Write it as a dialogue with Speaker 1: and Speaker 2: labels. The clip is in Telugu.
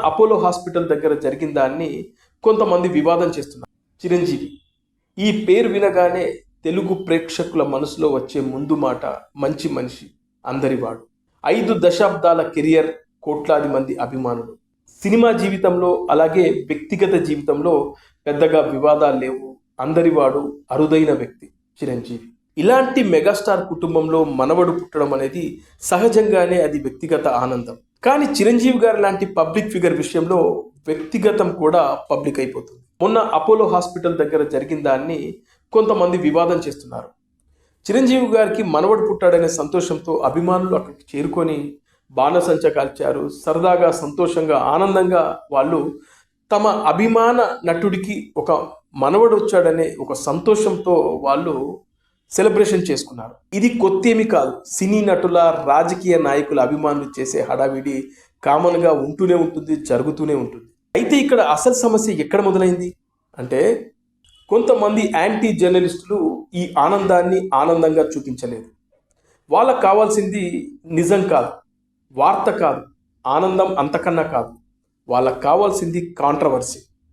Speaker 1: అపోలో హాస్పిటల్ దగ్గర జరిగిన దాన్ని కొంతమంది వివాదం చేస్తున్నారు. చిరంజీవి ఈ పేరు వినగానే తెలుగు ప్రేక్షకుల మనసులో వచ్చే ముందు మాట మంచి మనిషి, అందరివాడు, 5 దశాబ్దాల కెరియర్, కోట్లాది మంది అభిమానులు. సినిమా జీవితంలో అలాగే వ్యక్తిగత జీవితంలో పెద్దగా వివాదాలు లేవు. అందరివాడు, అరుదైన వ్యక్తి చిరంజీవి. ఇలాంటి మెగాస్టార్ కుటుంబంలో మనవడు పుట్టడం అనేది సహజంగానే అది వ్యక్తిగత ఆనందం. కానీ చిరంజీవి గారు లాంటి పబ్లిక్ ఫిగర్ విషయంలో వ్యక్తిగతం కూడా పబ్లిక్ అయిపోతుంది. మొన్న అపోలో హాస్పిటల్ దగ్గర జరిగిన దాన్ని కొంతమంది వివాదం చేస్తున్నారు. చిరంజీవి గారికి మనవడు పుట్టాడనే సంతోషంతో అభిమానులు అక్కడికి చేరుకొని బాణసంచ కాల్చారు. సరదాగా, సంతోషంగా, ఆనందంగా వాళ్ళు తమ అభిమాన నటుడికి ఒక మనవడు వచ్చాడనే ఒక సంతోషంతో వాళ్ళు సెలబ్రేషన్ చేసుకున్నారు. ఇది కొత్తేమీ కాదు. సినీ నటుల, రాజకీయ నాయకుల అభిమానులు చేసే హడావిడి కామన్గా ఉంటూనే ఉంటుంది, జరుగుతూనే ఉంటుంది. అయితే ఇక్కడ అసలు సమస్య ఎక్కడ మొదలైంది అంటే, కొంతమంది యాంటీ జర్నలిస్టులు ఈ ఆనందాన్ని ఆనందంగా చూపించలేదు. వాళ్ళకు కావాల్సింది నిజం కాదు, వార్త కాదు, ఆనందం అంతకన్నా కాదు. వాళ్ళకు కావాల్సింది కాంట్రవర్సీ.